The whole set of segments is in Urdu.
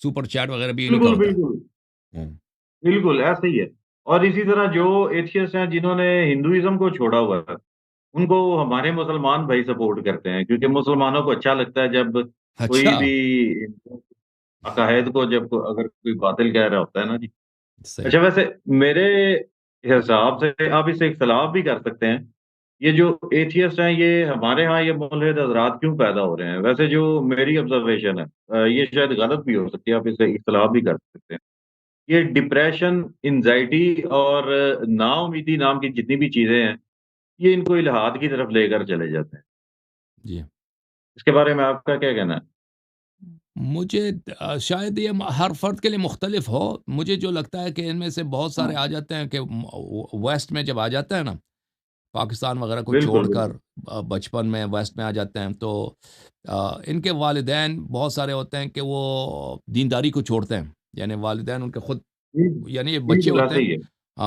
سپر چیٹ وغیرہ بھی انہیں کا بالکل ہوتا بالکل ہے۔ بالکل ایسا ہی ہے. اور اسی طرح جو ایتھیسٹ ہیں جنہوں نے ہندوازم کو چھوڑا ہوا ہے، ان کو ہمارے مسلمان بھائی سپورٹ کرتے ہیں، کیونکہ مسلمانوں کو اچھا لگتا ہے جب کوئی اچھا، بھی عقائد کو جب اگر کوئی باطل کہہ رہا ہوتا ہے نا جی. صحیح، اچھا ویسے میرے حساب سے آپ اس سے اختلاف بھی کر سکتے ہیں. یہ جو ایتھیسٹ ہیں یہ ہمارے ہاں یہ ملحد حضرات کیوں پیدا ہو رہے ہیں؟ ویسے جو میری آبزرویشن ہے یہ شاید غلط بھی ہو سکتی ہے، آپ اس سے اختلاف بھی کر سکتے ہیں. یہ ڈپریشن، انزائٹی اور نا امیدی نام کی جتنی بھی چیزیں ہیں یہ ان کو الہاد کی طرف لے کر چلے جاتے ہیں. جی۔ اس کے بارے میں آپ کا کیا کہنا ہے؟ مجھے شاید یہ ہر فرد کے لیے مختلف ہو، مجھے جو لگتا ہے کہ ان میں سے بہت سارے آ جاتے ہیں کہ ویسٹ میں جب آ جاتا ہے نا، پاکستان وغیرہ کو بالکل چھوڑ کر بالکل. بچپن میں ویسٹ میں آ جاتے ہیں، تو ان کے والدین بہت سارے ہوتے ہیں کہ وہ دینداری کو چھوڑتے ہیں، یعنی والدین ان کے خود، جی، یعنی یہ بچے بالکل ہوتے ایسا ہیں، ہی ہے.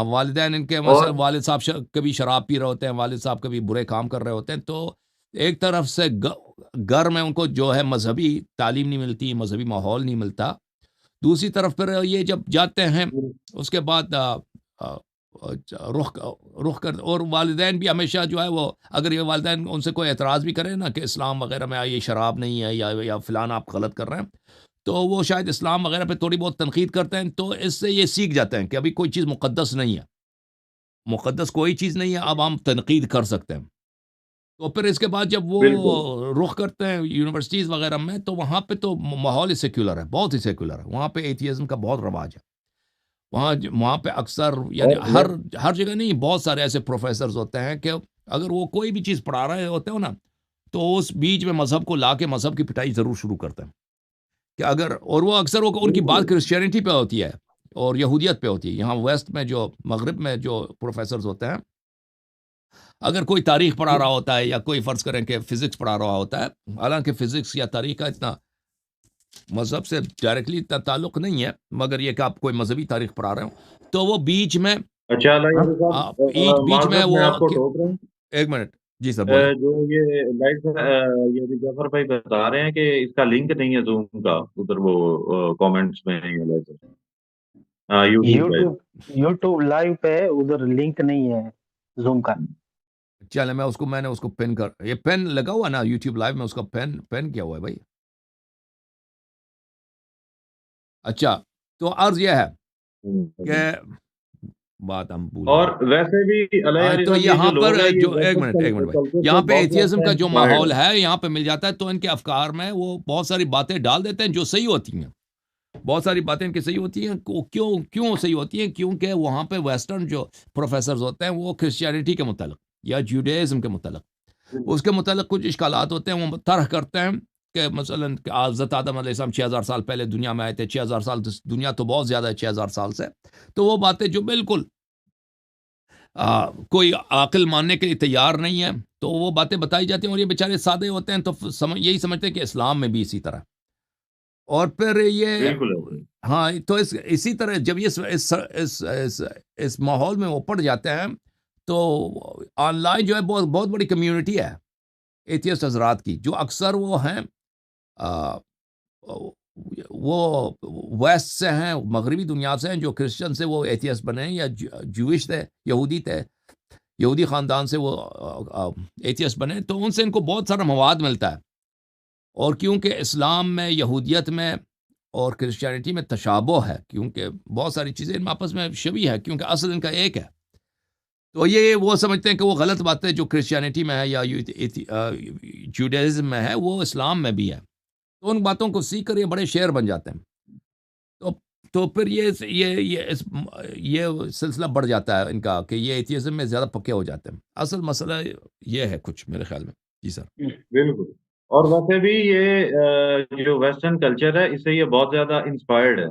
والدین ان کے اور مثلا والد صاحب کبھی شراب پی رہے ہوتے ہیں، والد صاحب کبھی برے کام کر رہے ہوتے ہیں، تو ایک طرف سے گھر میں ان کو جو ہے مذہبی تعلیم نہیں ملتی، مذہبی ماحول نہیں ملتا، دوسری طرف پھر یہ جب جاتے ہیں اس کے بعد آ، رخ رخ کر، اور والدین بھی ہمیشہ جو ہے وہ، اگر یہ والدین ان سے کوئی اعتراض بھی کرے نا کہ اسلام وغیرہ میں یہ شراب نہیں ہے یا فلان آپ غلط کر رہے ہیں، تو وہ شاید اسلام وغیرہ پہ تھوڑی بہت تنقید کرتے ہیں، تو اس سے یہ سیکھ جاتے ہیں کہ ابھی کوئی چیز مقدس نہیں ہے، مقدس کوئی چیز نہیں ہے، اب ہم تنقید کر سکتے ہیں. تو پھر اس کے بعد جب وہ بالکل رخ کرتے ہیں یونیورسٹیز وغیرہ میں، تو وہاں پہ تو ماحول ہی سیکولر ہے، بہت ہی سیکولر ہے، وہاں پہ ایتھیزم کا بہت رواج ہے. وہاں پہ اکثر، یعنی اور ہر جگہ نہیں، بہت سارے ایسے پروفیسرز ہوتے ہیں کہ اگر وہ کوئی بھی چیز پڑھا رہے ہوتے ہو نا، تو اس بیچ میں مذہب کو لا کے مذہب کی پٹائی ضرور شروع کرتے ہیں کہ اگر، اور وہ اکثر ان کی بات بالکل کرسچینٹی پہ ہوتی ہے اور یہودیت پہ ہوتی ہے. یہاں ویسٹ میں جو مغرب میں جو پروفیسرز ہوتے ہیں، اگر کوئی تاریخ پڑھا رہا ہوتا ہے یا کوئی فرض کریں کہ فزکس پڑھا رہا ہوتا ہے، حالانکہ فزکس یا تاریخ کا اتنا مذہب سے ڈائریکٹلی اتنا تعلق نہیں ہے، مگر یہ کہ آپ کوئی مذہبی تاریخ پڑھا رہے ہو، تو وہ بیچ میں اچھا اللہ یار صاحب بیچ میں معذرت وہ میں آپ کو ٹوک رہا ہوں. ایک منٹ، جی سر بولیں. جو یہ لائٹ یہ بھی جعفر بھائی بتا رہے ہیں کہ اس کا لنک نہیں ہے زوم کا ادھر وہ کامنٹس میں نہیں ہے. ہاں یوٹیوب پہ. یوٹیوب یوٹیوب لائیو پہ ہے، ادھر لنک نہیں ہے زوم کا. چلے میں نے اس کو پن کر، یہ پین لگا ہوا نا یوٹیوب لائیو میں، اس کا پین کیا ہوا ہے بھائی. اچھا، تو عرض یہ ہے کہ بات ہم بھول اور گئے. ویسے بھی اللہ ہاں، یاری تو صاحب یہ جو یہاں پر لوگ ہیں یہ جو ایک ویسٹرن منٹ بھائی، کلچر یہاں سے پہ بہت ایتھیزم زیادہ کا جو انسپائرڈ ماحول ہے. ہے یہاں پہ مل جاتا ہے، تو ان کے افکار میں وہ بہت ساری باتیں ڈال دیتے ہیں جو صحیح ہوتی ہیں، بہت ساری باتیں ان کی صحیح ہوتی ہیں. کیوں صحیح ہوتی ہیں؟ کیونکہ وہاں پہ ویسٹرن جو پروفیسرز ہوتے ہیں وہ کرسچینٹی کے متعلق یا جوڈیزم کے متعلق، اس کے متعلق کچھ اشکالات ہوتے ہیں، وہ طرح کرتے ہیں کہ مثلا حضرت آدم علیہ السلام 6000 سال پہلے دنیا میں آئے تھے، 6000 سال، دنیا تو بہت زیادہ ہے 6000 سال سے، تو وہ باتیں جو بالکل کوئی عاقل ماننے کے لیے تیار نہیں ہے، تو وہ باتیں بتائی جاتی ہیں، اور یہ بیچارے سادے ہوتے ہیں تو یہی سمجھتے ہیں کہ اسلام میں بھی اسی طرح. اور پھر یہ، بالکل ایسے ہی. ہاں، تو اسی طرح جب یہ اس ماحول میں وہ پڑ جاتے ہیں، تو آن لائن جو ہے بہت بہت بڑی کمیونٹی ہے ایتھیسٹ حضرات کی، جو اکثر وہ ہیں وہ ویسٹ سے ہیں، مغربی دنیا سے ہیں، جو کرسچن سے وہ ایتھیسٹ بنے ہیں، یا جوئش تھے، یہودی تھے، یہودی خاندان سے وہ ایتھیسٹ بنے، تو ان سے ان کو بہت سارا مواد ملتا ہے. اور کیونکہ اسلام میں، یہودیت میں اور کرسچینٹی میں تشابہ ہے، کیونکہ بہت ساری چیزیں ان میں آپس میں شبیہ ہے، کیونکہ اصل ان کا ایک ہے، تو یہ وہ سمجھتے ہیں کہ وہ غلط باتیں جو کرسچینٹی میں ہے یا جوڈیزم میں ہے وہ اسلام میں بھی ہے، تو ان باتوں کو سیکھ کر یہ بڑے شعر بن جاتے ہیں. تو پھر یہ سلسلہ بڑھ جاتا ہے ان کا کہ یہ ایتھیزم میں زیادہ پکے ہو جاتے ہیں. اصل مسئلہ یہ ہے کچھ میرے خیال میں. جی سر. بالکل. اور ویسے بھی یہ جو ویسٹرن کلچر ہے اس سے یہ بہت زیادہ انسپائرڈ ہے.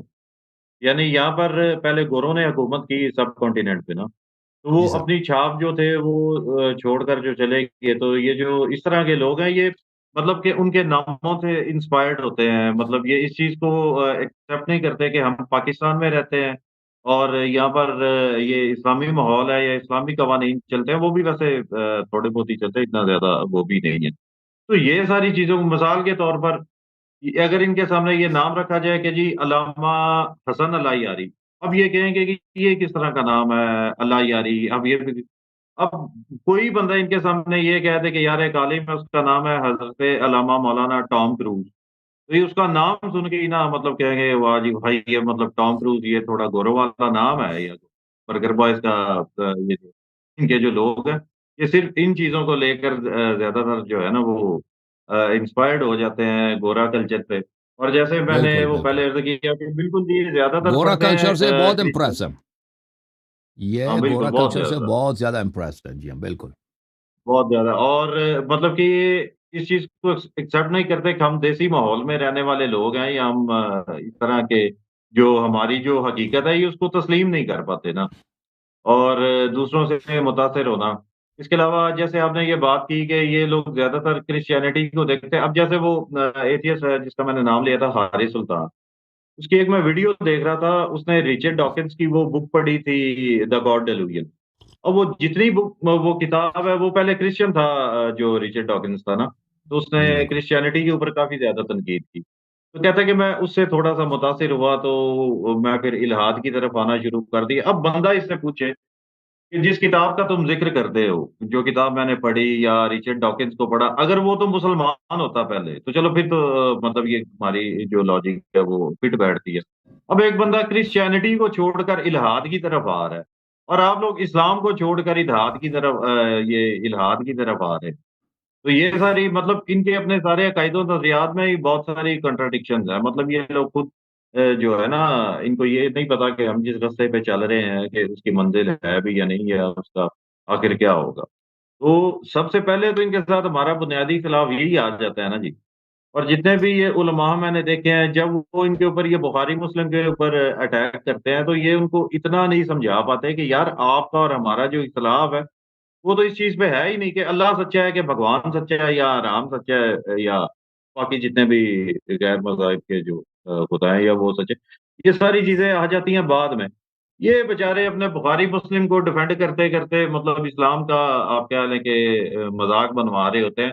یعنی یہاں پر پہلے گوروں نے حکومت کی سب کانٹیننٹ پہ نا، تو جی وہ سر. اپنی چھاپ جو تھے وہ چھوڑ کر جو چلے گئے. تو یہ جو اس طرح کے لوگ ہیں یہ مطلب کہ ان کے ناموں سے انسپائرڈ ہوتے ہیں. مطلب یہ اس چیز کو ایکسیپٹ نہیں کرتے کہ ہم پاکستان میں رہتے ہیں اور یہاں پر یہ اسلامی ماحول ہے یا اسلامی قوانین چلتے ہیں. وہ بھی ویسے تھوڑے بہت ہی چلتے ہیں، اتنا زیادہ وہ بھی نہیں ہے. تو یہ ساری چیزوں کو مثال کے طور پر اگر ان کے سامنے یہ نام رکھا جائے کہ جی علامہ حسن اللہ یاری، اب یہ کہیں گے کہ یہ کس طرح کا نام ہے اللہ یاری، اب کوئی بندہ ان کے سامنے یہ کہہ دے کہ یار ایک عالم ہے، اس کا نام ہے حضرت علامہ مولانا ٹام کروز، تو یہ اس کا نام سن کے ہی نا مطلب کہیں گے واہ جی بھائی یہ مطلب ٹام کروز یہ تھوڑا گورو والا نام ہے، یا برگر بوائز کا یہ جو ان کے جو لوگ ہیں یہ صرف ان چیزوں کو لے کر زیادہ تر جو ہے نا وہ انسپائرڈ ہو جاتے ہیں گورا کلچر پہ، اور جیسے میں نے بالکل وہ بالکل، پہلے عرض کیا کہ بالکل یہ زیادہ تر گورا پڑھتے ہیں کلچر سے بہت کرسچن، امپریس ہے، ہاں یہ بالکل گورا بہت کلچر سے زیادہ بہت زیادہ امپریسڈ ہے، جی ہاں بالکل بہت زیادہ، اور مطلب کہ یہ اس چیز کو ایکسیپٹ نہیں کرتے کہ ہم دیسی ماحول میں رہنے والے لوگ ہیں، یا ہم اس طرح کے جو ہماری جو حقیقت ہے یہ اس کو تسلیم نہیں کر پاتے نا، اور دوسروں سے متاثر ہونا۔ اس کے علاوہ جیسے آپ نے یہ بات کی کہ یہ لوگ زیادہ تر کرسچینٹی کو دیکھتے ہیں، اب جیسے وہ ایتھیس ہے جس کا میں نے نام لیا تھا حارث سلطان، اس کی ایک میں ویڈیو دیکھ رہا تھا، اس نے ریچرڈ ڈاکنز کی وہ بک پڑھی تھی دا گاڈ ڈیلوژن، اور وہ جتنی بک وہ کتاب ہے وہ پہلے کرسچن تھا، جو ریچرڈ ڈاکنز تھا نا، تو اس نے جی بالکل کرسچینٹی کے اوپر کافی زیادہ تنقید کی، تو کہتا ہے کہ میں اس سے تھوڑا سا متاثر ہوا تو میں پھر الحاد کی طرف آنا شروع کر دیا۔ اب بندہ اس سے پوچھے کہ جس کتاب کا تم ذکر کرتے ہو، جو کتاب میں نے پڑھی یا ریچرڈ ڈاکنز کو پڑھا، اگر وہ تو مسلمان ہوتا پہلے تو چلو پھر تو مطلب یہ ہماری جو لاجک ہے وہ فٹ بیٹھتی ہے۔ اب ایک بندہ کرسچینٹی کو چھوڑ کر الحاد کی طرف آ رہا ہے، اور آپ لوگ اسلام کو چھوڑ کر الحاد کی طرف یہ الحاد کی طرف آ رہے ہیں، تو یہ ساری مطلب ان کے اپنے سارے عقائد و نظریات میں ہی بہت ساری کنٹراڈکشنز ہیں، مطلب یہ لوگ خود جو ہے نا ان کو یہ نہیں پتا کہ ہم جس راستے پہ چل رہے ہیں کہ اس کی منزل ہے بھی یا نہیں ہے، اس کا آخر کیا ہوگا۔ تو سب سے پہلے تو ان کے ساتھ ہمارا بنیادی اختلاف یہی آ جاتا ہے نا جی، اور جتنے بھی یہ علماء میں نے دیکھے ہیں جب وہ ان کے اوپر یہ بخاری مسلم کے اوپر اٹیک کرتے ہیں تو یہ ان کو اتنا نہیں سمجھا پاتے کہ یار آپ کا اور ہمارا جو اختلاف ہے وہ تو اس چیز پہ ہے ہی نہیں کہ اللہ سچا ہے کہ بھگوان سچا ہے یا رام سچا ہے یا باقی جتنے بھی غیر مذاہب کے جو خدا ہیں یا وہ سچے، یہ ساری چیزیں آ جاتی ہیں بعد میں۔ یہ بیچارے اپنے بخاری مسلم کو ڈیفینڈ کرتے کرتے مطلب اسلام کا آپ کہہ لیں کہ مذاق بنوا رہے ہوتے ہیں،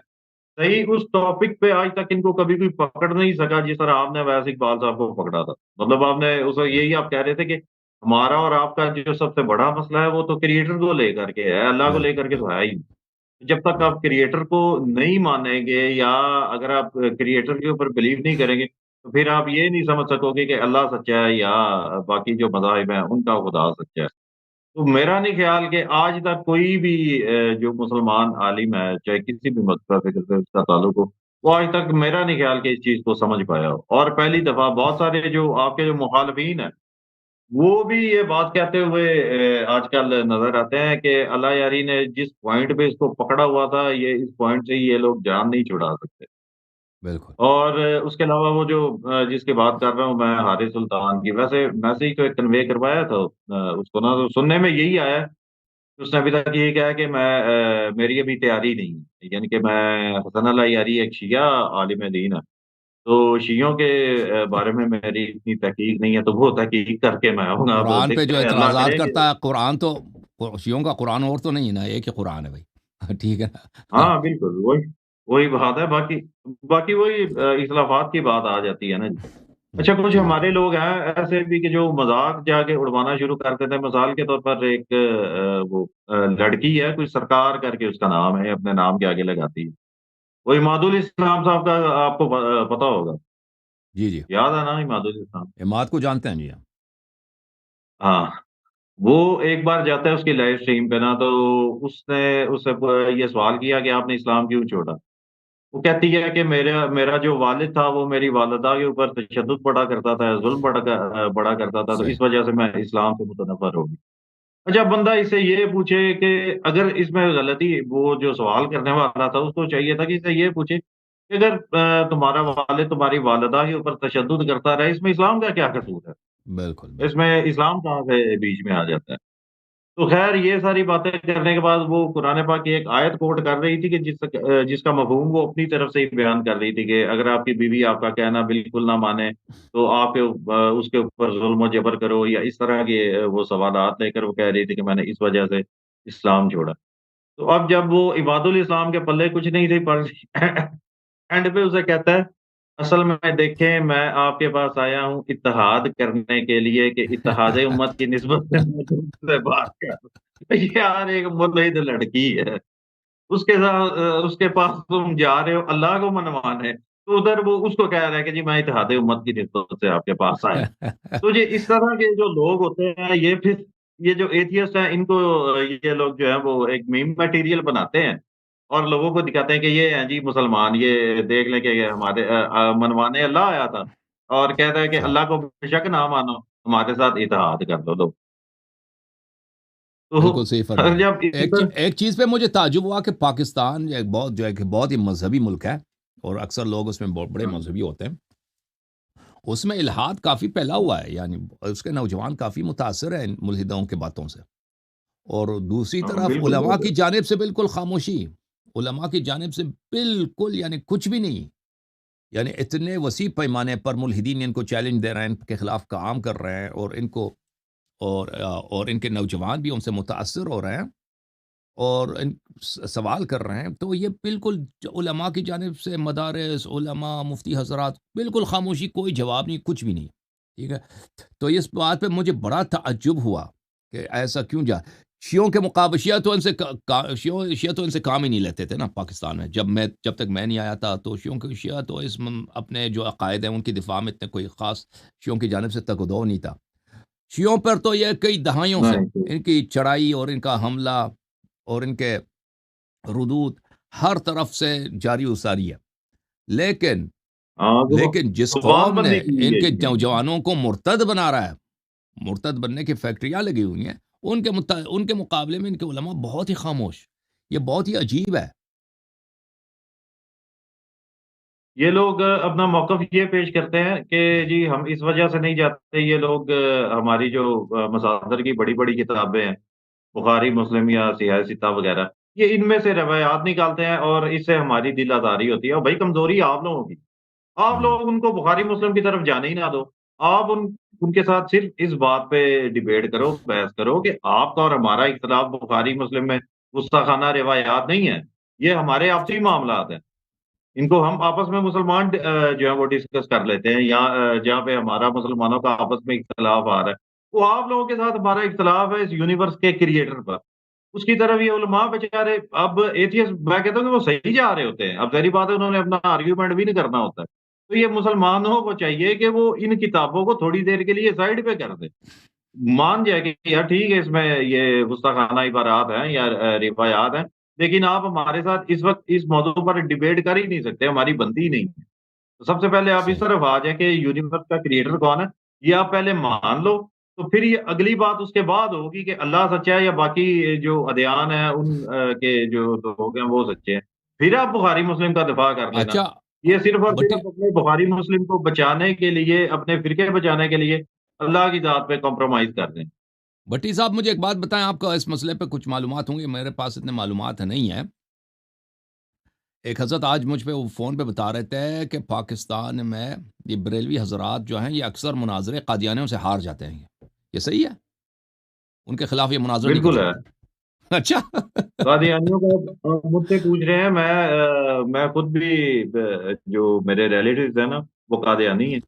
صحیح اس ٹاپک پہ آج تک ان کو کبھی کوئی پکڑ نہیں سکا جس طرح آپ نے ویس اقبال صاحب کو پکڑا تھا، مطلب آپ نے اس وقت یہی آپ کہہ رہے تھے کہ ہمارا اور آپ کا جو سب سے بڑا مسئلہ ہے وہ تو کریٹر کو لے کر کے ہے، اللہ کو لے بالکل کر کے تو بالکل ہے ہی نہیں۔ جب تک آپ کریٹر کو نہیں مانیں گے یا اگر آپ کریٹر کے اوپر بلیو نہیں کریں گے تو پھر آپ یہ نہیں سمجھ سکو گے کہ اللہ سچا ہے یا باقی جو مذاہب ہیں ان کا خدا سچا ہے۔ تو میرا نہیں خیال کہ آج تک کوئی بھی جو مسلمان عالم ہے چاہے کسی بھی مذہب سے اس کا تعلق ہو، وہ آج تک میرا نہیں خیال کہ اس چیز کو سمجھ پایا ہو، اور پہلی دفعہ بہت سارے جو آپ کے جو مخالفین ہیں وہ بھی یہ بات کہتے ہوئے آج کل نظر آتے ہیں کہ اللہ یاری نے جس پوائنٹ پہ اس کو پکڑا ہوا تھا یہ اس پوائنٹ سے ہی یہ لوگ جان نہیں چھڑا سکتے۔ بالکل اور اس کے علاوہ وہ جو جس کی بات کر رہا ہوں میں حارث سلطان کی، ویسے میسج تو کنوے کروایا تھا اس کو نا، تو سننے میں یہی آیا ہے کہ اس نے ابھی تک یہ کہا کہ میں میری ابھی تیاری نہیں ہے، یعنی کہ میں حسن اللہ یاری ایک شیعہ عالم دین ہے، تو شیعوں کے بارے میں میری اتنی تحقیق نہیں ہے، تو وہ تحقیق کر کے میں آؤں گا، اب قرآن پہ جو دیکھتے ہیں اللہ اعتراضات کرے کہ کرتا ہے قرآن تو شیعوں کا قرآن اور تو نہیں ہے نا، ایک ہی قرآن ہے بھائی ٹھیک ہے نا ہاں بالکل وہی وہی بات ہے، باقی باقی وہی اختلافات کی بات آ جاتی ہے نا جی۔ اچھا کچھ جی ہمارے بالکل لوگ ہیں ایسے بھی کہ جو مذاق جا کے اڑوانا شروع کر دیتے ہیں، مثال کے طور پر ایک وہ لڑکی ہے کوئی سرکار کر کے اس کا نام ہے، اپنے نام کے آگے لگاتی ہے، وہ اماد الاسلام صاحب کا آپ کو پتا ہوگا، جی جی یاد ہے نا اماد الاسلام؟ اماد کو جانتے ہیں جی ہم ہاں، وہ ایک بار جاتا ہے اس کی لائف اسٹریم پہ نا، تو اس سے یہ سوال کیا کہ آپ نے اسلام کیوں چھوڑا؟ وہ کہتی ہے کہ میرا جو والد تھا وہ میری والدہ کے اوپر تشدد بڑا کرتا تھا، ظلم بڑا کرتا تھا، تو صحیح اس وجہ سے میں اسلام سے متنفر ہو گئی۔ اچھا بندہ اس سے یہ پوچھے کہ اگر اس میں غلطی، وہ جو سوال کرنے والا تھا اس کو چاہیے تھا کہ اس سے یہ پوچھے کہ اگر تمہارا والد تمہاری والدہ کے اوپر تشدد کرتا رہا، اس میں اسلام کا کیا قصور ہے؟ بالکل اس بالکل میں اسلام کہاں سے بیچ میں آ جاتا ہے؟ تو خیر یہ ساری باتیں کرنے کے بعد وہ قرآن پاک کی ایک آیت کوٹ کر رہی تھی کہ جس کا مفہوم وہ اپنی طرف سے ہی بیان کر رہی تھی کہ اگر آپ کی بیوی آپ کا کہنا بالکل نہ مانے تو آپ اس کے اوپر ظلم و جبر کرو، یا اس طرح کے وہ سوالات لے کر وہ کہہ رہی تھی کہ میں نے اس وجہ سے اسلام چھوڑا۔ تو اب جب وہ عباد الاسلام کے پلے کچھ نہیں تھی پر اینڈ پہ اسے کہتا ہے اصل میں دیکھیں، میں آپ کے پاس آیا ہوں اتحاد کرنے کے لیے کہ اتحاد امت کی نسبت سے میں تم سے بات کر یار ایک ملحد لڑکی ہے، اس کے ساتھ اس کے پاس تم جا رہے ہو اللہ کو منوانے، تو ادھر وہ اس کو کہہ رہا ہے کہ جی میں اتحاد امت کی نسبت سے آپ کے پاس آیا ہوں۔ تو یہ اس طرح کے جو لوگ ہوتے ہیں، یہ پھر یہ جو ایتھیسٹ ہیں، ان کو یہ لوگ جو ہیں وہ ایک میم میٹیریل بناتے ہیں اور لوگوں کو دکھاتے ہیں کہ یہ ہیں جی مسلمان، یہ دیکھ لیں کہ یہ ہمارے منوانے اللہ آیا تھا، اور کہتا ہے کہ صحیح، اللہ کو بے شک نہ مانو، ہمارے ساتھ اتحاد کر دو لوگ۔ بالکل تو صحیح فرمایا۔ جب اس طرح ایک چیز پہ مجھے تعجب ہوا کہ پاکستان ایک بہت جو ہے کہ بہت ہی مذہبی ملک ہے، اور اکثر لوگ اس میں بہت بڑے مذہبی ہوتے ہیں، اس میں الحاد کافی پھیلا ہوا ہے، یعنی اس کے نوجوان کافی متاثر ہیں ان ملحدوں کی باتوں سے، اور دوسری طرف بالکل علماء بہت کی جانب سے بالکل خاموشی، علماء کی جانب سے بالکل یعنی کچھ بھی نہیں، یعنی اتنے وسیع پیمانے پر ملحدین ان کو چیلنج دے رہے ہیں، ان کے خلاف کام کر رہے ہیں، اور ان کو اور ان کے نوجوان بھی ان سے متاثر ہو رہے ہیں، اور سوال کر رہے ہیں، تو یہ بالکل علماء کی جانب سے مدارس علماء مفتی حضرات بالکل خاموشی، کوئی جواب نہیں، کچھ بھی نہیں، ٹھیک ہے۔ تو اس بات پہ مجھے بڑا تعجب ہوا کہ ایسا کیوں جا شیعوں کے مقابلے شیعہ تو ان سے شیعہ تو ان سے کام ہی نہیں لیتے تھے نا پاکستان میں، جب تک میں نہیں آیا تھا، تو شیعہ تو اپنے جو عقائد ہیں ان کی دفاع میں اتنے کوئی خاص شیعوں کی جانب سے تگدو نہیں تھا۔ شیعوں پر تو یہ کئی دہائیوں سے نہیں، ان کی چڑھائی اور ان کا حملہ اور ان کے ردود ہر طرف سے جاری و ساری ہے، لیکن ہاں جس زبان قوم نے بندی کی ان ہے کے انہوں نے۔ نوجوانوں کو مرتد بنا رہا ہے، مرتد بننے کی فیکٹریاں لگی ہوئی ہیں، ان کے مقابلے میں ان کے علماء بہت ہی خاموش، یہ بہت ہی عجیب ہے۔ یہ لوگ اپنا موقف یہ پیش کرتے ہیں کہ جی ہم اس وجہ سے نہیں جاتے، یہ لوگ ہماری جو مصادر کی بڑی بڑی کتابیں ہیں، بخاری مسلم یا سیاہ ستہ وغیرہ، یہ ان میں سے روایات نکالتے ہیں اور اس سے ہماری دل آزاری ہوتی ہے، اور بھائی کمزوری آپ لوگوں کی، آپ ہم، لوگ ان کو بخاری مسلم کی طرف جانے ہی نہ دو، آپ ان کے ساتھ صرف اس بات پہ ڈیبیٹ کرو، بحث کرو کہ آپ کا اور ہمارا اختلاف بخاری مسلم میں گستاخانہ روایات نہیں ہے، یہ ہمارے آپسی معاملات ہیں، ان کو ہم آپس میں مسلمان جو ہے وہ ڈسکس کر لیتے ہیں، یا جہاں پہ ہمارا مسلمانوں کا آپس میں اختلاف آ رہا ہے، وہ آپ لوگوں کے ساتھ ہمارا اختلاف ہے اس یونیورس کے کریٹر پر، اس کی طرف یہ علماء بیچارے اب ایتھیسٹ میں کہتا ہوں کہ وہ صحیح جا رہے ہوتے ہیں، اب ظاہری بات ہے انہوں نے اپنا آرگیومنٹ بھی نہیں کرنا ہوتا ہے، تو یہ مسلمانوں کو چاہیے کہ وہ ان کتابوں کو تھوڑی دیر کے لیے سائڈ پہ کر دیں، مان جائے کہ یار ٹھیک ہے اس میں یہ گستاخانہ عبارات ہیں یا روایات ہیں، لیکن آپ ہمارے ساتھ اس وقت اس موضوع پر ڈیبیٹ کر ہی نہیں سکتے، ہماری بنتی ہی نہیں ہے۔ تو سب سے پہلے آپ اس صحیح، طرف آ جائیں کہ یونیورس کا کریٹر کون ہے، یہ آپ پہلے مان لو، تو پھر یہ اگلی بات اس کے بعد ہوگی کہ اللہ سچا ہے یا باقی جو ادیان ہیں ان کے جو لوگ ہیں وہ سچے ہیں، پھر آپ بخاری مسلم کا دفاع کر لینا۔ اچھا یہ صرف اور بٹی صرف اپنے بخاری مسلم کو بچانے کے لیے، اپنے فرقے بچانے کے لیے اللہ کی ذات پہ کمپرومائز کر دیں۔ بٹی صاحب مجھے ایک بات بتائیں، آپ کا اس مسئلے پہ کچھ معلومات ہوں گی، میرے پاس اتنے معلومات نہیں ہیں۔ ایک حضرت آج مجھ پہ وہ فون پہ بتا رہے تھے کہ پاکستان میں یہ بریلوی حضرات جو ہیں یہ اکثر مناظرے قادیانیوں سے ہار جاتے ہیں، یہ صحیح ہے؟ ان کے خلاف یہ مناظرہ نہیں کر بالکل ہے، سکتے؟ اچھا قادیانیوں کا آپ مجھ سے پوچھ رہے ہیں، میں خود بھی جو میرے ریلیٹیوز ہیں نا وہ قادیانی ہیں،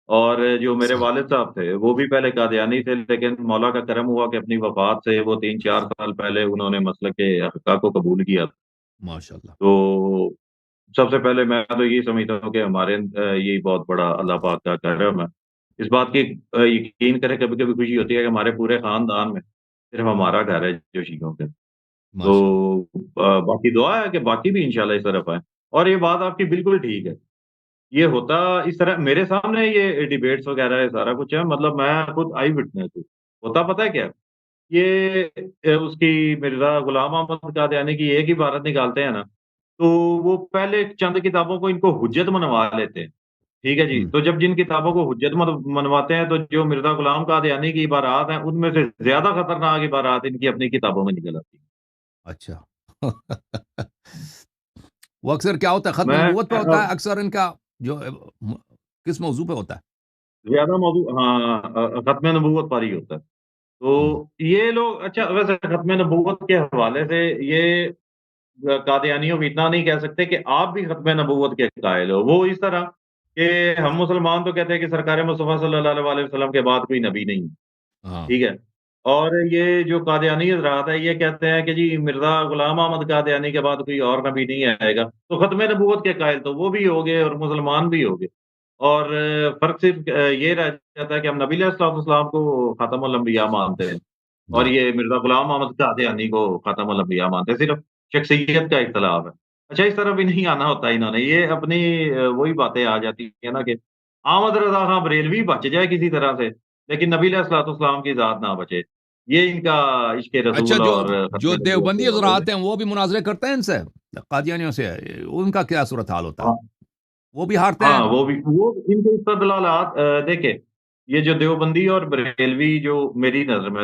اور جو میرے صحیح، والد صاحب تھے وہ بھی پہلے قادیانی تھے، لیکن مولا کا کرم ہوا کہ اپنی وفات سے وہ 3-4 سال پہلے انہوں نے مسلک حقہ کو قبول کیا، ماشاء اللہ، تو سب سے پہلے میں تو یہی سمجھتا ہوں کہ ہمارے یہی بہت بڑا اللہ پاک کا کرم ہے، اس بات کی یقین کریں، کبھی کبھی خوشی ہوتی ہے کہ ہمارے پورے خاندان میں صرف ہمارا گھر ہے جو شیعوں کے، تو ماشاء اللہ، باقی دعا ہے کہ باقی بھی انشاءاللہ اس طرف آئیں، اور یہ بات آپ کی بالکل ٹھیک ہے، یہ ہوتا اس طرح میرے سامنے یہ ڈیبیٹس وغیرہ ہے سارا کچھ ہے، مطلب میں خود آئی وٹنس ہوں، ہوتا پتہ ہے کیا، یہ اس کی مرزا غلام احمد قادیانی کی ایک ہی عبارت نکالتے ہیں نا، تو وہ پہلے چند کتابوں کو ان کو حجت منوا لیتے ہیں، ٹھیک ہے جی، ہم، تو جب جن کتابوں کو حجت منواتے ہیں تو جو مرزا غلام قادیانی کی عبارات ہیں ان میں سے زیادہ خطرناک عبارات ان کی اپنی کتابوں میں نکل آتی ہیں۔ اچھا وہ اکثر کیا ہوتا ہے، ختم میں نبوت پہ ہوتا ہے اکثر ان کا جو کس موضوع پہ ہوتا ہے؟ زیادہ موضوع ہاں ختم نبوت پر ہی ہوتا ہے، تو ہم، یہ لوگ اچھا ویسے ختم نبوت کے حوالے سے یہ قادیانیوں کو اتنا نہیں کہہ سکتے کہ آپ بھی ختم نبوت کے قائل ہو، وہ اس طرح کہ ہم مسلمان تو کہتے ہیں کہ سرکار مصطفیٰ صلی اللہ علیہ وسلم کے بعد کوئی نبی نہیں ہے، ہاں ٹھیک ہے، اور یہ جو قادیانی حضرات ہے یہ کہتے ہیں کہ جی مرزا غلام احمد قادیانی کے بعد کوئی اور نبی نہیں آئے گا، تو ختم نبوت کے قائل تو وہ بھی ہو گئے اور مسلمان بھی ہو گئے، اور فرق صرف یہ رہ جاتا ہے کہ ہم نبی علیہ الصلوۃ والسلام کو خاتم الانبیاء مانتے ہیں، اور جی یہ مرزا غلام محمد قادیانی کو خاتم الانبیاء مانتے ہیں، صرف شخصیت کا اختلاف ہے۔ اچھا، اس طرح بھی نہیں آنا ہوتا انہوں نے، یہ اپنی وہی باتیں آ جاتی ہیں نا کہ احمد رضا خان بریلوی بچ جائے کسی طرح سے، لیکن نبی علیہ الصلوۃ والسلام کی ذات نہ بچے، یہ ان کا عشق اچھا، رسول جو اور ختم جو نبوت دیوبندی کے حوالے سے۔ حضرات ہیں وہ بھی مناظرے کرتے ہیں ان سے، قادیانیوں سے، ان کا کیا صورتحال ہوتا ہے؟ ہاں وہ بھی ہارتے ہیں؟ ہاں، وہ ان کے استدلالات دیکھیں، یہ جو دیوبندی اور بریلوی جو میری نظر میں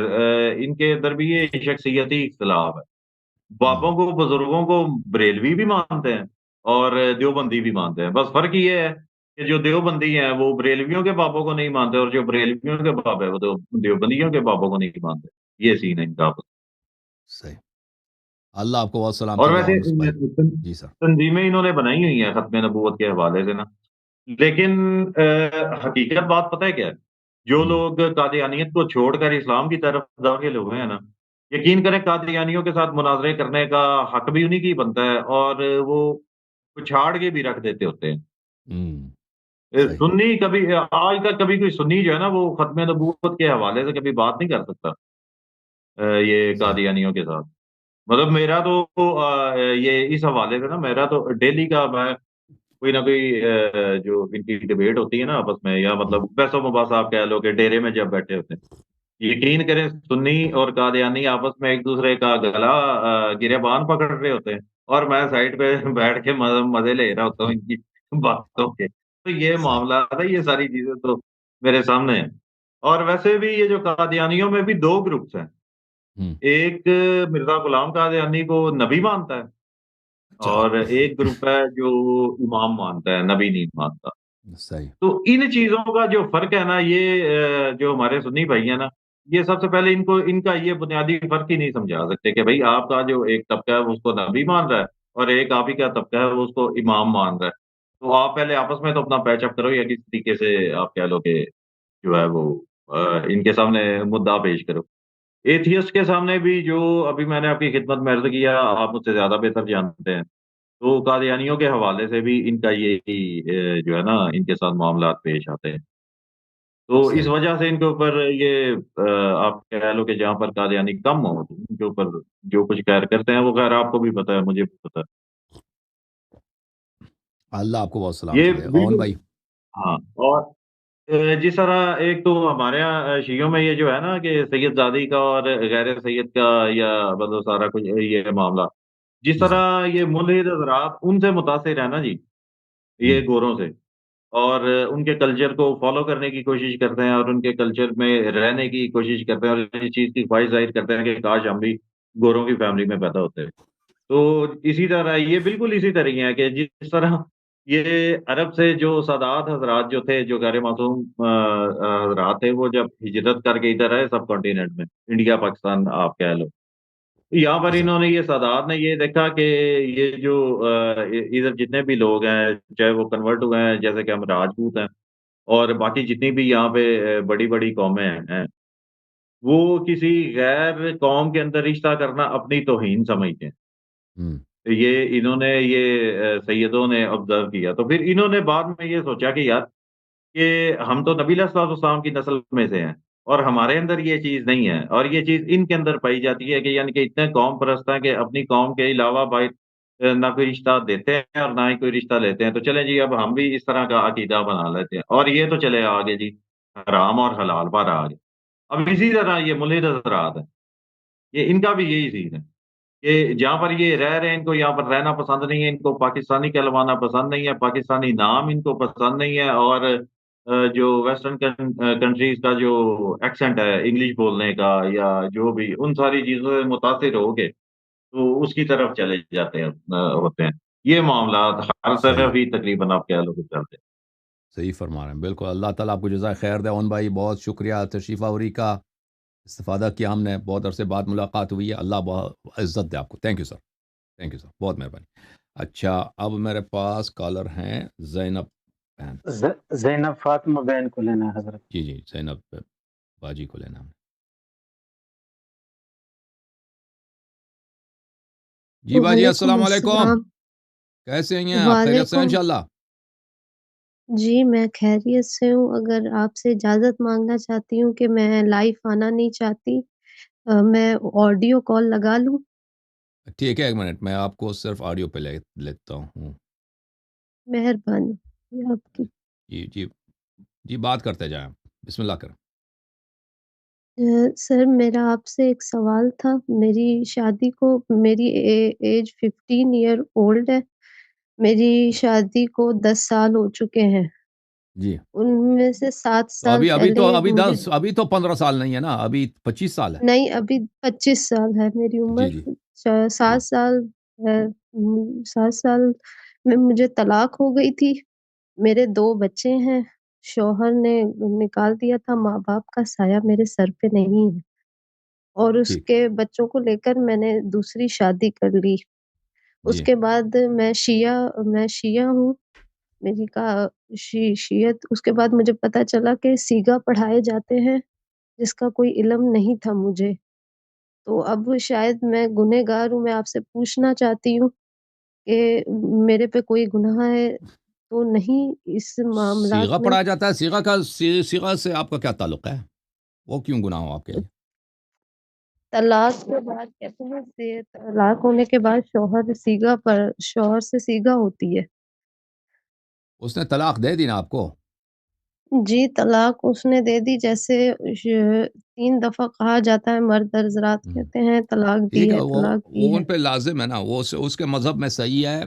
ان کے اندر بھی یہ شخصیتی اختلاف ہے، ہم، بابوں کو بزرگوں کو بریلوی بھی مانتے ہیں اور دیوبندی بھی مانتے ہیں، بس فرق یہ ہے کہ جو دیوبندی ہیں وہ بریلویوں کے بابوں کو نہیں مانتے، اور جو بریلویوں کے باب ہے وہ دیوبندیوں کے بابوں کو نہیں مانتے، یہ سین ہے ان کا آپس صحیح، اللہ آپ کو بہت میں۔ اور سلامتی دے ویسے اونس بھائی۔ جی سر۔ تنظیمیں انہوں نے بنائی ہوئی ہیں ختم نبوت کے حوالے سے نا، لیکن حقیقت بات پتہ ہے کیا ہے؟ جو ہم، لوگ قادیانیت کو چھوڑ کر اسلام کی طرف داخل ہوئے ہیں نا، یقین کریں قادیانیوں کے ساتھ مناظرے کرنے کا حق بھی انہیں کی بنتا ہے، اور وہ پچھاڑ کے بھی رکھ دیتے ہوتے ہیں۔ ہم، صحیح سنی کبھی آج تک کبھی کوئی سنی جو ہے نا وہ ختم نبوت کے حوالے سے کبھی بات نہیں کر سکتا یہ صحیح۔ قادیانیوں کے ساتھ۔ مطلب میرا تو یہ اس حوالے سے نا میرا تو ڈیلی کا میں کوئی نہ کوئی جو ان کی ڈبیٹ ہوتی ہے نا آپس میں، یا ہم، مطلب بحث و مباحثہ آپ کہہ لو کہ ڈیرے میں جب بیٹھے ہوتے ہیں، یقین کریں سنی اور قادیانی آپس میں ایک دوسرے کا گلا گریبان پکڑ رہے ہوتے ہیں، اور میں سائڈ پہ بیٹھ کے مزے لے رہا ہوتا ہوں ان کی باتوں کے، تو یہ صحیح۔ معاملات ہے، یہ ساری چیزیں تو میرے سامنے ہیں۔ اور ویسے بھی یہ جو قادیانیوں میں بھی دو گروپس ہیں، ہم، ایک مرزا غلام قادیانی کو نبی مانتا ہے، اچھا، اور ایک گروپ ہے جو امام مانتا ہے، نبی نہیں مانتا۔ صحیح۔ تو ان چیزوں کا جو فرق ہے نا، یہ جو ہمارے سنی بھائی ہیں نا، یہ سب سے پہلے ان کا یہ بنیادی فرق ہی نہیں سمجھا سکتے کہ بھائی آپ کا جو ایک طبقہ ہے وہ اس کو نبی مان رہا ہے، اور ایک آپ ہی کا طبقہ ہے وہ اس کو امام مان رہا ہے، تو آپ پہلے آپس میں تو اپنا پیچ اپ کرو، یا کسی طریقے سے آپ کہہ لو کہ جو ہے وہ ان کے سامنے مدعا پیش کرو۔ ایتھیسٹ کے سامنے بھی جو ابھی میں نے آپ کی خدمت میں عرض کیا، آپ مجھ سے زیادہ بہتر جانتے ہیں، تو قادیانیوں کے حوالے سے بھی ان کا یہی جو ہے نا ان کے ساتھ معاملات پیش آتے ہیں، تو اس صحیح۔ وجہ سے ان کے اوپر یہ آپ کہہ لو کہ جہاں پر قادیانی کم ہو تو ان کے اوپر جو کچھ خیر کرتے ہیں وہ خیر آپ کو بھی پتہ ہے، مجھے بھی پتہ ہے، اللہ آپ کو بہت یہ سلامتی دے اون بالکل۔ بھائی۔ ہاں، اور جس طرح ایک تو ہمارے یہاں شیعوں میں یہ جو ہے نا کہ سید زادی کا اور غیر سید کا، یا مطلب سارا کچھ یہ معاملہ، جس جی سر۔ طرح یہ ملحد حضرات ان سے متاثر ہے نا جی، ہم، یہ گوروں سے، اور ان کے کلچر کو فالو کرنے کی کوشش کرتے ہیں، اور ان کے کلچر میں رہنے کی کوشش کرتے ہیں، اور اس چیز کی خواہش ظاہر کرتے ہیں کہ کاش ہم بھی گوروں کی فیملی میں پیدا ہوتے ہیں۔ تو اسی طرح یہ بالکل اسی طرح ہے کہ جس طرح یہ عرب سے جو سادات حضرات جو تھے، جو غیر معصوم حضرات تھے، وہ جب ہجرت کر کے ادھر آئے سب کانٹیننٹ میں، انڈیا پاکستان آپ کہہ لو، یہاں پر جی سر۔ انہوں نے یہ سادات نے یہ دیکھا کہ یہ جو ادھر جتنے بھی لوگ ہیں، چاہے وہ کنورٹ ہوئے ہیں جیسے کہ ہم راجپوت ہیں، اور باقی جتنی بھی یہاں پہ بڑی بڑی قومیں ہیں، وہ کسی غیر قوم کے اندر رشتہ کرنا اپنی توہین سمجھتے ہیں۔ ہم، یہ انہوں نے یہ سیدوں نے آبزرو کیا، تو پھر انہوں نے بعد میں یہ سوچا کہ یار کہ ہم تو نبی علیہ الصلوۃ والسلام کی نسل میں سے ہیں، اور ہمارے اندر یہ چیز نہیں ہے، اور یہ چیز ان کے اندر پائی جاتی ہے کہ یعنی کہ اتنے قوم پرست ہیں کہ اپنی قوم کے علاوہ بھائی نہ کوئی رشتہ دیتے ہیں اور نہ ہی کوئی رشتہ لیتے ہیں، تو چلیں جی اب ہم بھی اس طرح کا عقیدہ بنا لیتے ہیں، اور یہ تو چلے آگے جی حرام اور حلال پر آگے۔ اب اسی طرح یہ ملحد حضرات ہیں، یہ ان کا بھی یہی سین ہے کہ جہاں پر یہ رہ رہے ہیں ان کو یہاں پر رہنا پسند نہیں ہے، ان کو پاکستانی کہلوانا پسند نہیں ہے، پاکستانی نام ان کو پسند نہیں ہے، اور جو ویسٹرن کنٹریز کا جو ایکسنٹ ہے انگلش بولنے کا یا جو بھی ان ساری چیزوں سے متاثر ہو کے تو اس کی طرف چلے جاتے ہیں ہوتے ہیں، یہ معاملات ہر صحیح، طرف ہی تقریباً آپ کہہ لو کہ چلتے ہیں۔ صحیح فرما رہے ہیں بالکل۔ اللہ تعالیٰ آپ کو جزائے خیر دے اون بھائی، بہت شکریہ تشریف آوری کا، استفادہ کیا ہم نے، بہت عرصے بعد ملاقات ہوئی ہے، اللہ بہت عزت دے آپ کو۔ Thank you sir, thank you sir, بہت مہربانی۔ اچھا، اب میرے پاس کالر ہیں زینب بہن. زینب فاطمہ بہن کو لینا ہے حضرت. جی جی زینب باجی کو لینا ہم نے. جی باجی وعلیکم السلام علیکم، السلام. کیسے ہیں آپ؟ خیریت سے ہیں وعلیکم. انشاءاللہ؟ جی میں خیریت سے ہوں. اگر آپ سے اجازت مانگنا چاہتی ہوں کہ میں لائف آنا نہیں چاہتی، میں آڈیو کال لگا لوں؟ ٹھیک ہے، ایک منٹ میں آپ کو صرف آڈیو پہ لیتا ہوں. مہربانی یہ آپ کی. جی جی جی بات کرتے جائیں، بسم اللہ کریں. سر میرا آپ سے ایک سوال تھا. میری شادی کو میری ایج 15 ایئر اولڈ ہے. میری شادی کو 10 سال ہو چکے ہیں. جی ان میں سے 7 تو سال پہلے مجھے ابھی تو 15 سال نہیں ہے نا، ابھی 25 سال ہے. نہیں، ابھی 25 سال ہے میری عمر. جی جی 7 سال ہے. 7 سال میں مجھے طلاق ہو گئی تھی. میرے 2 بچے ہیں. شوہر نے نکال دیا تھا. ماں باپ کا سایہ میرے سر پہ نہیں ہے، اور اس ٹھیک. کے بچوں کو لے کر میں نے دوسری شادی کر لی. اس جی کے بعد میں شیعہ ہوں. میری شیعت. اس کے بعد مجھے پتا چلا کہ سیگا پڑھائے جاتے ہیں، جس کا کوئی علم نہیں تھا مجھے. تو اب شاید میں گنہگار ہوں. میں آپ سے پوچھنا چاہتی ہوں کہ میرے پہ کوئی گناہ ہے تو نہیں اس سیغہ معاملات میں؟ پڑھا جاتا ہے، سیغہ سے آپ کا کیا تعلق ہے؟ وہ کیوں گناہ ہو آپ کے لیے؟ طلاق کے بعد کہتے ہیں طلاق ہونے کے بعد شوہر سے سیگا ہوتی ہے. اس نے طلاق دے دی نا آپ کو؟ جی طلاق اس نے دے دی. جیسے 3 دفعہ کہا جاتا ہے، مرد حضرات ہم، کہتے ہیں طلاق دی ٹھیک ہے، ہے، طلاق دی وہ ہے. ان پہ لازم ہے نا، وہ اس کے مذہب میں صحیح ہے.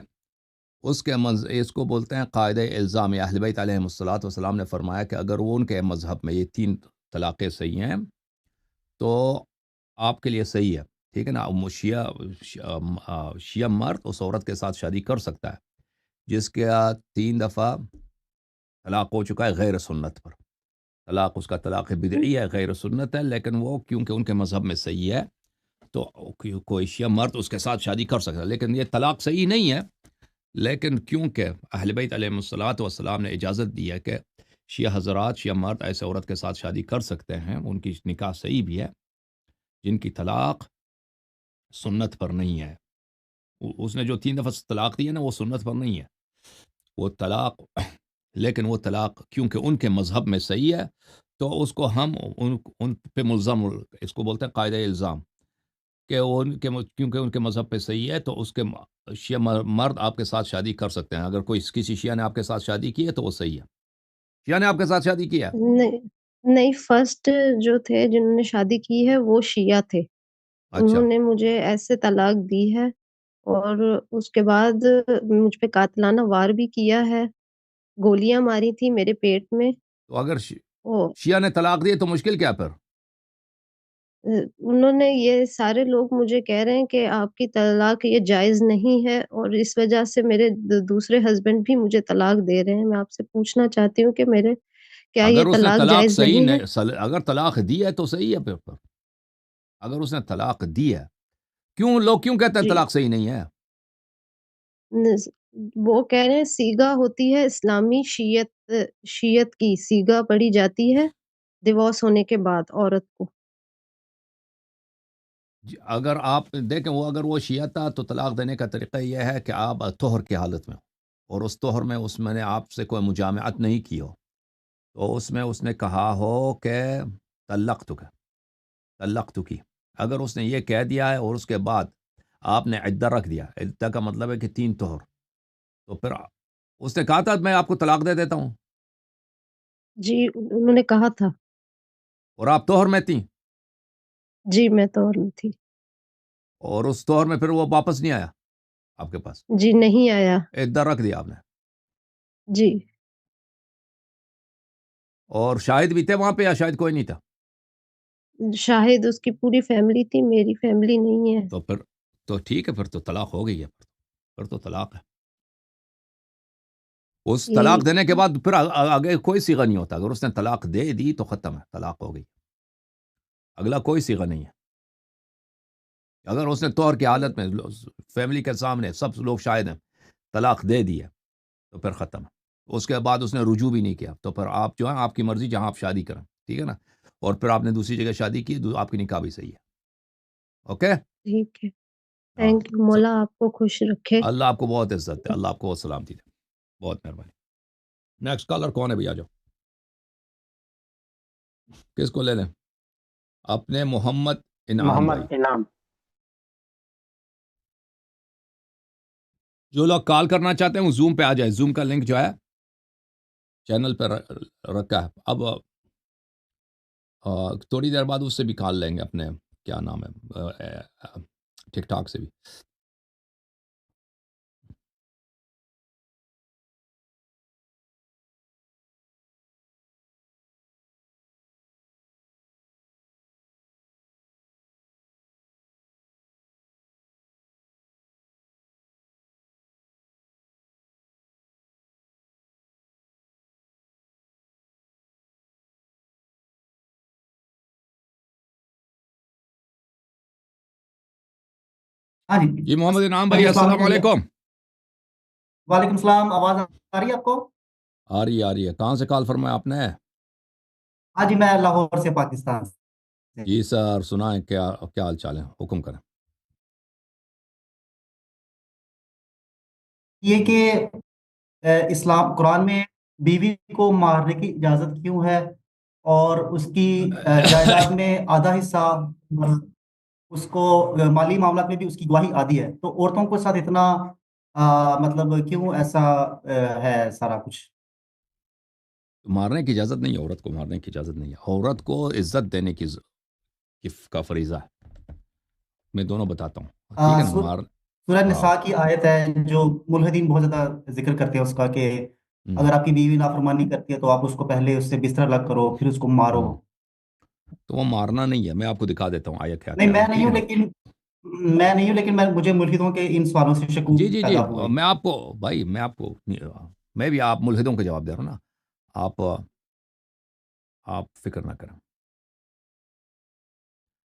اس کو بولتے ہیں قاعدہ الزام. اہل بیت علیہ الصلوۃ والسلام نے فرمایا کہ اگر وہ ان کے مذہب میں یہ 3 طلاقیں صحیح ہیں تو آپ کے لیے صحیح ہے. ٹھیک ہے نا. شیعہ مرد اس عورت کے ساتھ شادی کر سکتا ہے جس کا 3 دفعہ طلاق ہو چکا ہے غیر سنت پر. طلاق اس کا طلاق بدعی ہے، غیر سنت ہے، لیکن وہ کیونکہ ان کے مذہب میں صحیح ہے تو کوئی شیعہ مرد اس کے ساتھ شادی کر سکتا ہے. لیکن یہ طلاق صحیح نہیں ہے، لیکن کیونکہ اہل بیت علیہ الصلوۃ والسلام نے اجازت دی ہے کہ شیعہ حضرات، شیعہ مرد ایسے عورت کے ساتھ شادی کر سکتے ہیں، ان کی نکاح صحیح بھی ہے، جن کی طلاق سنت پر نہیں ہے. اس نے جو 3 دفعہ طلاق دی ہے نا، وہ سنت پر نہیں ہے وہ طلاق. لیکن وہ طلاق کیونکہ ان کے مذہب میں صحیح ہے تو اس کو ہم ان پہ ملزم، اس کو بولتے ہیں قاعدہ الزام، کہ کیونکہ ان کے مذہب پہ صحیح ہے تو اس کے شیعہ مرد آپ کے ساتھ شادی کر سکتے ہیں. اگر کسی شیعہ نے آپ کے ساتھ شادی کی ہے تو وہ صحیح ہے. شیعہ نے آپ کے ساتھ شادی کی ہے؟ نہیں نہیں، فرسٹ جو تھے جنہوں نے شادی کی ہے وہ شیعہ تھے. اچھا. انہوں نے مجھے ایسے طلاق دی ہے، اور اس کے بعد مجھ پہ قاتلانہ وار بھی کیا ہے. گولیاں ماری تھی میرے پیٹ میں. تو اگر اور شیعہ نے طلاق دی ہے تو مشکل کیا پھر؟ انہوں نے یہ سارے لوگ مجھے کہہ رہے ہیں کہ آپ کی طلاق یہ جائز نہیں ہے، اور اس وجہ سے میرے دوسرے ہسبینڈ بھی مجھے طلاق دے رہے ہیں. میں آپ سے پوچھنا چاہتی ہوں کہ میرے کیا یہ اگر اس نے طلاق طلاق جائز صحیح نہیں ہے؟ نہیں، اگر طلاق دی ہے تو صحیح ہے پھر. اگر اس نے طلاق دی ہے، لوگ کیوں کہتے ہیں جی طلاق صحیح نہیں ہے؟ وہ کہہ رہے ہیں سیگا ہوتی ہے اسلامی شیعت کی سیگا پڑھی جاتی ہے ڈیورس ہونے کے بعد عورت کو. اگر آپ دیکھیں اگر وہ شیعہ تھا تو طلاق دینے کا طریقہ یہ ہے کہ آپ طہر کی حالت میں ہو، اور اس طہر میں اس میں نے آپ سے کوئی مجامعت نہیں کی ہو، تو اس نے کہا ہو کہ طلقت کی. اگر اس نے یہ کہہ دیا ہے اور اس کے بعد آپ نے عدہ رکھ دیا، عدہ کا مطلب ہے کہ 3 طہر، تو پھر اس نے کہا تھا میں آپ کو طلاق دے دیتا ہوں، جی انہوں نے کہا تھا. اور آپ طہر میں تھیں، جی میں تو میں تھی. اور اس طہر میں پھر وہ واپس نہیں آیا آپ کے پاس، جی نہیں آیا. عدہ رکھ دیا آپ نے، جی اور شاہد بھی تھے وہاں پہ یا شاید کوئی نہیں تھا؟ شاہد اس کی پوری فیملی تھی، میری فیملی نہیں ہے. تو پھر تو ٹھیک ہے، پھر تو طلاق ہو گئی ہے، پھر تو طلاق ہے. اس یہ طلاق دینے کے بعد پھر آگے کوئی صیغہ نہیں ہوتا. اگر اس نے طلاق دے دی تو ختم ہے، طلاق ہو گئی، اگلا کوئی صیغہ نہیں ہے. اگر اس نے طور کی حالت میں فیملی کے سامنے سب لوگ شاہد ہیں طلاق دے دی ہے تو پھر ختم ہے. اس کے بعد اس نے رجوع بھی نہیں کیا، تو پھر آپ جو ہے آپ کی مرضی جہاں آپ شادی کریں، ٹھیک ہے نا، اور پھر آپ نے دوسری جگہ شادی کی، آپ کی نکاح بھی صحیح ہے. اوکے. ٹھیک ہے، ہاں، تھینک یو، مولا آپ کو خوش رکھے. اللہ آپ کو بہت عزت دے، اللہ آپ کو بہت سلامتی دے، بہت مہربانی. نیکسٹ کالر کون ہے بھیا؟ جاؤ، کس کو لے لیں؟ اپنے محمد انعام بھائی. محمد انعام. جو لوگ کال کرنا چاہتے ہیں وہ زوم پہ آ جائے، زوم کا لنک جو ہے چینل پہ رکھا ہے. اب تھوڑی دیر بعد اس سے بھی کال لیں گے، اپنے کیا نام ہے، ٹک ٹاک سے بھی. ہاں جی جی محمد انعام ہاں بھائی، جی، السلام السلام علیکم. علیکم. وعلیکم السلام. آواز آ رہی ہے آپ کو؟ آ رہی ہے. کہاں سے کال فرمایا آپ نے؟ ہاں جی، میں لاہور سے، پاکستان سے. جی سر، سنائیں، کیا حال چال ہے، حکم کریں. یہ کہ اسلام قرآن میں بیوی کو مارنے کی اجازت کیوں ہے، اور اس کی جائیداد میں آدھا حصہ اس کو مالی معاملات میں بھی اس کی گواہی آدھی ہے، تو عورتوں کے ساتھ اتنا مطلب کیوں ایسا ہے سارا کچھ؟ مارنے کی اجازت نہیں ہے، عورت کو مارنے کی اجازت نہیں ہے. عورت کو عزت دینے کا فریضہ ہے. میں دونوں بتاتا ہوں، ٹھیک ہے نا. سورہ نساء کی آیت ہے جو ملحدین بہت زیادہ ذکر کرتے ہیں اس کا، کہ اگر آپ کی بیوی نافرمانی کرتی ہے تو آپ اس کو پہلے اس سے بستر الگ کرو، پھر اس کو مارو. تو وہ مارنا نہیں ہے، میں آپ کو دکھا دیتا ہوں آیا کیا نہیں، کیا ہے، میں ٹھیک نہیں ہے ہوں، لیکن مجھے ملحدوں کے ان سوالوں سے شکوک جی جی جی. پیدا ہوئے. میں آپ کو بھائی، میں بھی آپ ملحدوں کا جواب دے رہا ہوں نا. آپ فکر نہ کریں.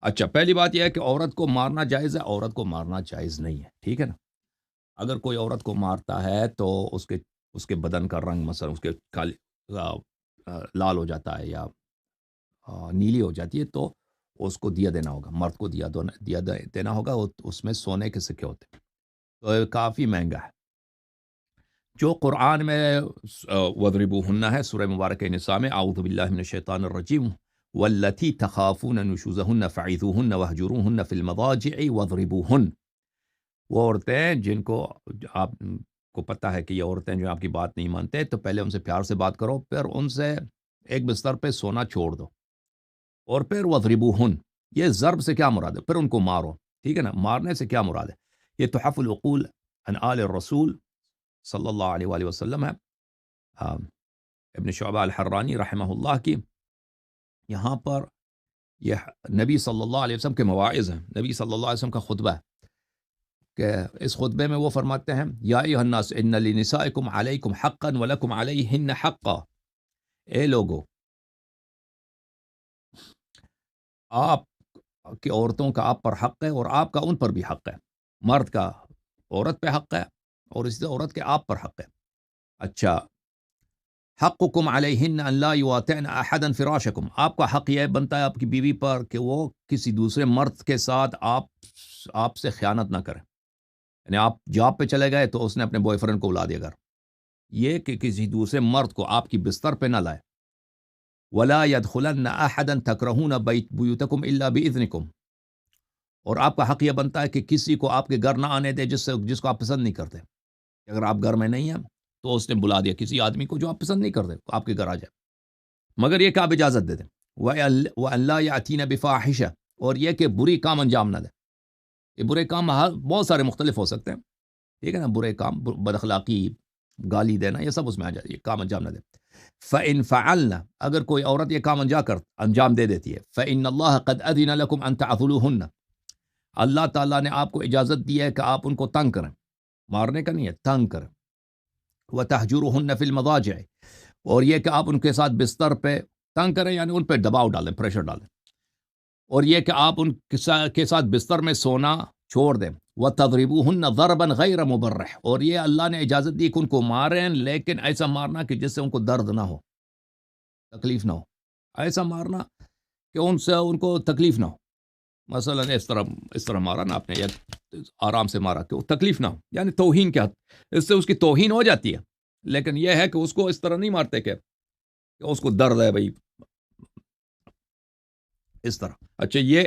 اچھا، پہلی بات یہ ہے کہ عورت کو مارنا جائز ہے، عورت کو مارنا جائز نہیں ہے، ٹھیک ہے نا. اگر کوئی عورت کو مارتا ہے تو اس کے بدن کا رنگ مثلا اس کے لال ہو جاتا ہے یا نیلی ہو جاتی ہے، تو اس کو دیا دینا ہوگا، مرد کو دیا دینا ہوگا. اس میں سونے کے سکے ہوتے ہیں، تو کافی مہنگا ہے. جو قرآن میں وَضْرِبُوهُنَّ ہے، سورہ مبارکہ نساء میں، اعوذ باللہ من الشیطان الرجیم، وَالَّتِي تَخَافُونَ نُشُوزَهُنَّ فَعِظُوهُنَّ وَاهْجُرُوهُنَّ فِي الْمَضَاجِعِ وَاضْرِبُوهُنَّ. وہ عورتیں جن کو آپ کو پتہ ہے کہ یہ عورتیں جو آپ کی بات نہیں مانتے، تو پہلے ان سے پیار سے بات کرو، پھر ان سے ایک بستر پہ سونا چھوڑ دو، اور پھر وَاضْرِبُوهُنَّ. یہ ضرب سے کیا مراد ہے؟ پھر ان کو مارو، ٹھیک ہے نا. مارنے سے کیا مراد ہے؟ یہ تحف العقول عن آل الرسول صلی اللہ علیہ وآلہ وسلم ہے، ابن شعبہ الحرانی رحمہ اللہ کی. یہاں پر یہ نبی صلی اللہ علیہ وسلم کے مواعظ ہیں، نبی صلی اللہ علیہ وسلم کا خطبہ ہے، کہ اس خطبے میں وہ فرماتے ہیں، یا ایھا الناس ان لنسائکم علیکم حقا ولکم علیہن حقا. اے لوگو، آپ کی عورتوں کا آپ پر حق ہے اور آپ کا ان پر بھی حق ہے. مرد کا عورت پہ حق ہے اور اسی طرح عورت کے آپ پر حق ہے. اچھا، حقکم علیہن ان لا یواطعن احدا فراشکم. آپ کا حق یہ بنتا ہے آپ کی بیوی پر کہ وہ کسی دوسرے مرد کے ساتھ آپ سے خیانت نہ کرے. یعنی آپ جاب پہ چلے گئے تو اس نے اپنے بوائے فرینڈ کو بلا دیا گھر، یہ کہ کسی دوسرے مرد کو آپ کی بستر پہ نہ لائے. ولا يدخلن احدا تکرہون بیوتکم الا باذنکم. اور آپ کا حق یہ بنتا ہے کہ کسی کو آپ کے گھر نہ آنے دے جس کو آپ پسند نہیں کرتے. اگر آپ گھر میں نہیں ہیں تو اس نے بلا دیا کسی آدمی کو جو آپ پسند نہیں کرتے، آپ کے گھر آ جائے، مگر یہ کہ آپ اجازت دے دیں. وَأَن لَا يَأْتِينَ بِفَاحِشَةٍ. اور یہ کہ بری کام انجام نہ دیں. یہ برے کام بہت سارے مختلف ہو سکتے ہیں، ٹھیک ہے نا. برے کام، بد اخلاقی، گالی دینا، یہ سب اس میں آ جاتی ہے. یہ کام انجام نہ دیں. فَإِن فَعَلْنَ. اگر کوئی عورت یہ کام انجام دے دیتی ہے، فَإِنَّ اللَّهَ قَدْ أَذِنَ لَكُمْ أَن تَعْضُلُوهُنَّ. اللہ تعالیٰ نے آپ کو اجازت دی ہے کہ آپ ان کو تنگ کریں. مارنے کا نہیں ہے، تنگ کریں. وَتَحْجُرُهُنَّ فِي الْمَضَاجِعِ. اور یہ کہ آپ ان کے ساتھ بستر پہ تنگ کریں، یعنی ان پہ دباؤ ڈالیں، پریشر ڈالیں. اور یہ کہ آپ ان کے ساتھ بستر میں سونا چھوڑ دیں. وَتَضْرِبُوهُنَّ ضَرْبًا غَيْرَ مُبَرِّحٍ، اور یہ اللہ نے اجازت دی کہ ان کو ماریں لیکن ایسا مارنا کہ جس سے ان کو درد نہ ہو، تکلیف نہ ہو. ایسا مارنا کہ ان سے ان کو تکلیف نہ ہو. مثلا اس طرح مارا نا آپ نے، یا آرام سے مارا کہ وہ تکلیف نہ ہو، یعنی توہین کیا، اس سے اس کی توہین ہو جاتی ہے. لیکن یہ ہے کہ اس کو اس طرح نہیں مارتے کہ اس کو درد ہے بھائی اس طرح. اچھا یہ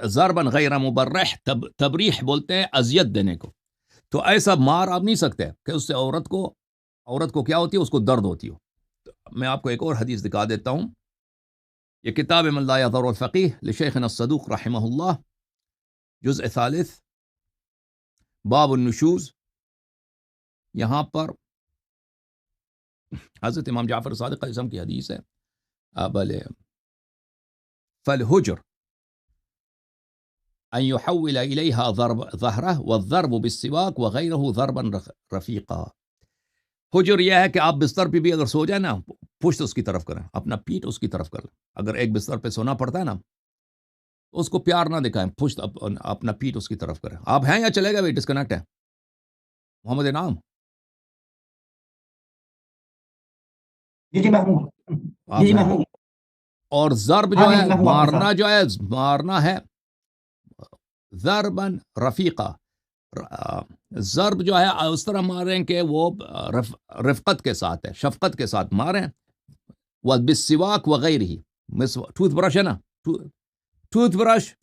ضرباً غیر مبرح، تبریح بولتے ہیں اذیت دینے کو. تو ایسا مار آپ نہیں سکتے کہ اس سے عورت کو کیا ہوتی ہے، اس کو درد ہوتی ہو. میں آپ کو ایک اور حدیث دکھا دیتا ہوں. یہ کتاب من لا یضر الفقیہ لشیخنا الصدوق رحمہ اللہ، جزء ثالث، باب النشوز. یہاں پر حضرت امام جعفر صادق علیہ السلام کی حدیث ہے، بلے فالحجر ان يحول الیہا ظہرہ والضرب بالسواک وغیرہ ضربا رفیقا. حجر یہ ہے کہ آپ بستر پہ بھی اگر سو جائیں نا، پشت اس کی طرف کریں، اپنا پیٹ اس کی طرف کریں. اگر ایک بستر پہ سونا پڑتا ہے نا، اس کو پیار نہ دکھائیں، پشت اپنا پیٹ اس کی طرف کریں. آپ ہیں یا چلے گا بھائی، ڈسکنیکٹ ہے. محمد انعام، جی میں ہوں. جی میں ہوں. اور ضرب جو ہے مارنا ہے ضرباً رفیقہ. ضرب جو ہے اس طرح ماریں کہ وہ رفقت کے ساتھ ہے، شفقت کے ساتھ ماریں. بالسواک وغیرہ، ٹوتھ برش ہے نا، ٹوتھ برش